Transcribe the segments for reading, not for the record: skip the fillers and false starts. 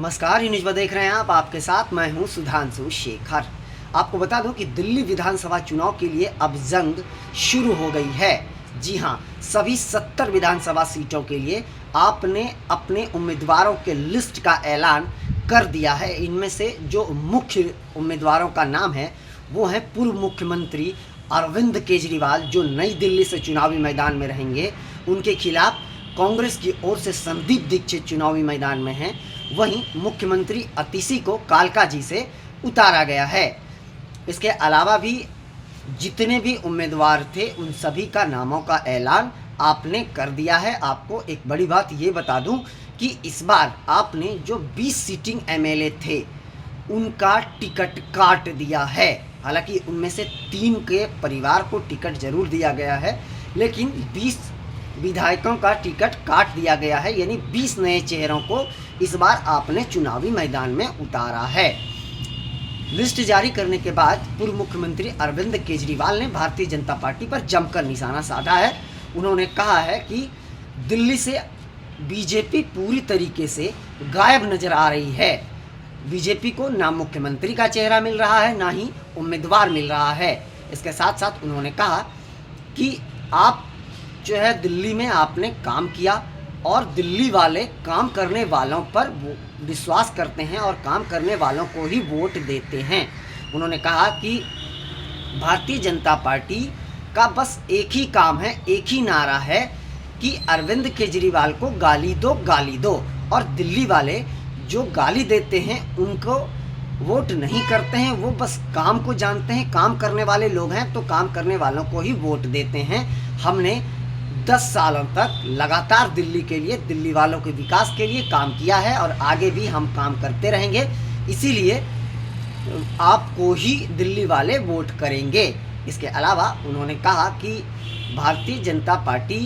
नमस्कार, ये न्यूज़ देख रहे हैं आप। आपके साथ मैं हूं सुधांशु शेखर। आपको बता दूं कि दिल्ली विधानसभा चुनाव के लिए अब जंग शुरू हो गई है। जी हां, सभी 70 विधानसभा सीटों के लिए आपने अपने उम्मीदवारों के लिस्ट का ऐलान कर दिया है। इनमें से जो मुख्य उम्मीदवारों का नाम है वो है पूर्व मुख्यमंत्री अरविंद केजरीवाल, जो नई दिल्ली से चुनावी मैदान में रहेंगे। उनके खिलाफ कांग्रेस की ओर से संदीप दीक्षित चुनावी मैदान में हैं। वहीं मुख्यमंत्री अतिशी को कालकाजी से उतारा गया है। इसके अलावा भी जितने भी उम्मीदवार थे उन सभी का नामों का ऐलान आपने कर दिया है। आपको एक बड़ी बात ये बता दूं कि इस बार आपने जो 20 सीटिंग एमएलए थे उनका टिकट काट दिया है। हालांकि उनमें से 3 के परिवार को टिकट जरूर दिया गया है, लेकिन 20 विधायकों का टिकट काट दिया गया है। यानी 20 नए चेहरों को इस बार आपने चुनावी मैदान में उतारा है। लिस्ट जारी करने के बाद पूर्व मुख्यमंत्री अरविंद केजरीवाल ने भारतीय जनता पार्टी पर जमकर निशाना साधा है। उन्होंने कहा है कि दिल्ली से बीजेपी पूरी तरीके से गायब नजर आ रही है। बीजेपी को ना मुख्यमंत्री का चेहरा मिल रहा है, ना ही उम्मीदवार मिल रहा है। इसके साथ साथ उन्होंने कहा कि आप जो है दिल्ली में आपने काम किया और दिल्ली वाले काम करने वालों पर विश्वास करते हैं और काम करने वालों को ही वोट देते हैं। उन्होंने कहा कि भारतीय जनता पार्टी का बस एक ही काम है, एक ही नारा है कि अरविंद केजरीवाल को गाली दो, और दिल्ली वाले जो गाली देते हैं उनको वोट नहीं करते हैं। वो बस काम को जानते हैं, काम करने वाले लोग हैं तो काम करने वालों को ही वोट देते हैं। हमने 10 सालों तक लगातार दिल्ली के लिए, दिल्ली वालों के विकास के लिए काम किया है और आगे भी हम काम करते रहेंगे। इसीलिए आपको ही दिल्ली वाले वोट करेंगे। इसके अलावा उन्होंने कहा कि भारतीय जनता पार्टी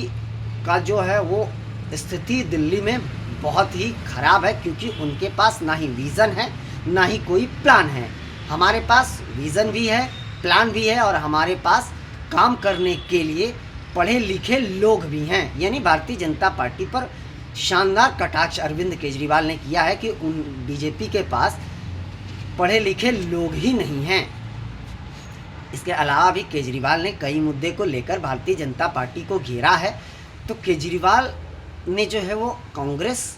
का जो है वो स्थिति दिल्ली में बहुत ही खराब है, क्योंकि उनके पास ना ही विज़न है ना ही कोई प्लान है। हमारे पास विज़न भी है, प्लान भी है और हमारे पास काम करने के लिए पढ़े लिखे लोग भी हैं। यानी भारतीय जनता पार्टी पर शानदार कटाक्ष अरविंद केजरीवाल ने किया है कि उन बीजेपी के पास पढ़े लिखे लोग ही नहीं हैं। इसके अलावा भी केजरीवाल ने कई मुद्दे को लेकर भारतीय जनता पार्टी को घेरा है। तो केजरीवाल ने जो है वो कांग्रेस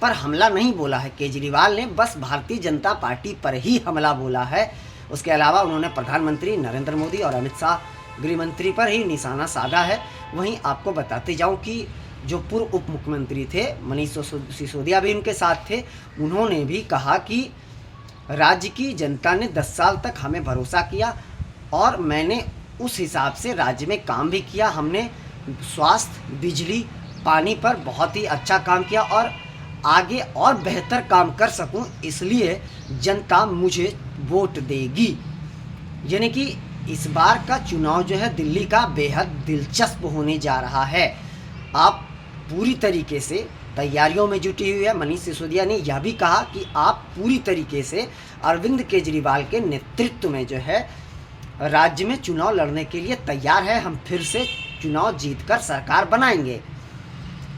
पर हमला नहीं बोला है, केजरीवाल ने बस भारतीय जनता पार्टी पर ही हमला बोला है। उसके अलावा उन्होंने प्रधानमंत्री नरेंद्र मोदी और अमित शाह गृह मंत्री पर ही निशाना साधा है। वहीं आपको बताते जाऊं कि जो पूर्व उप मुख्यमंत्री थे मनीष सिसोदिया भी उनके साथ थे। उन्होंने भी कहा कि राज्य की जनता ने 10 साल तक हमें भरोसा किया और मैंने उस हिसाब से राज्य में काम भी किया। हमने स्वास्थ्य, बिजली, पानी पर बहुत ही अच्छा काम किया और आगे और बेहतर काम कर सकूं, इसलिए जनता मुझे वोट देगी। यानी कि इस बार का चुनाव जो है दिल्ली का बेहद दिलचस्प होने जा रहा है। आप पूरी तरीके से तैयारियों में जुटी हुई है। मनीष सिसोदिया ने यह भी कहा कि आप पूरी तरीके से अरविंद केजरीवाल के नेतृत्व में जो है राज्य में चुनाव लड़ने के लिए तैयार है। हम फिर से चुनाव जीतकर सरकार बनाएंगे।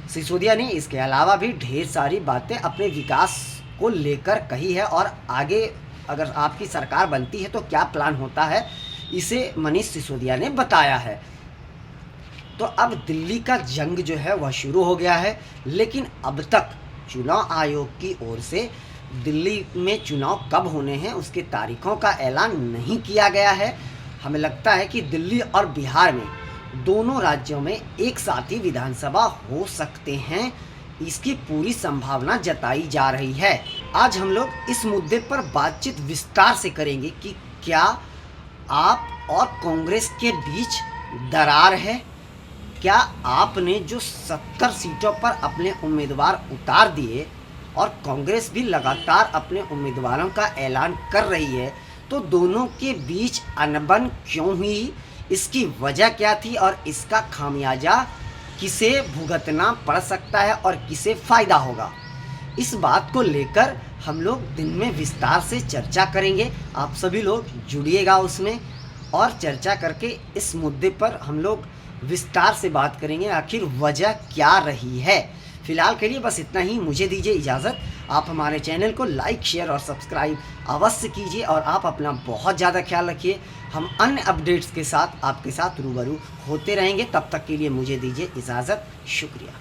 सिसोदिया ने इसके अलावा भी ढेर सारी बातें अपने विकास को लेकर कही है और आगे अगर आपकी सरकार बनती है तो क्या प्लान होता है, इसे मनीष सिसोदिया ने बताया है। तो अब दिल्ली का जंग जो है वह शुरू हो गया है, लेकिन अब तक चुनाव आयोग की ओर से दिल्ली में चुनाव कब होने हैं उसकी तारीखों का ऐलान नहीं किया गया है। हमें लगता है कि दिल्ली और बिहार में दोनों राज्यों में एक साथ ही विधानसभा हो सकते हैं, इसकी पूरी संभावना जताई जा रही है। आज हम लोग इस मुद्दे पर बातचीत विस्तार से करेंगे कि क्या आप और कांग्रेस के बीच दरार है, क्या आपने जो 70 सीटों पर अपने उम्मीदवार उतार दिए और कांग्रेस भी लगातार अपने उम्मीदवारों का ऐलान कर रही है, तो दोनों के बीच अनबन क्यों हुई, इसकी वजह क्या थी और इसका खामियाजा किसे भुगतना पड़ सकता है और किसे फ़ायदा होगा, इस बात को लेकर हम लोग दिन में विस्तार से चर्चा करेंगे। आप सभी लोग जुड़िएगा उसमें और चर्चा करके इस मुद्दे पर हम लोग विस्तार से बात करेंगे, आखिर वजह क्या रही है। फिलहाल के लिए बस इतना ही, मुझे दीजिए इजाज़त। आप हमारे चैनल को लाइक, शेयर और सब्सक्राइब अवश्य कीजिए और आप अपना बहुत ज़्यादा ख्याल रखिए। हम अन्य अपडेट्स के साथ आपके साथ रूबरू होते रहेंगे। तब तक के लिए मुझे दीजिए इजाज़त। शुक्रिया।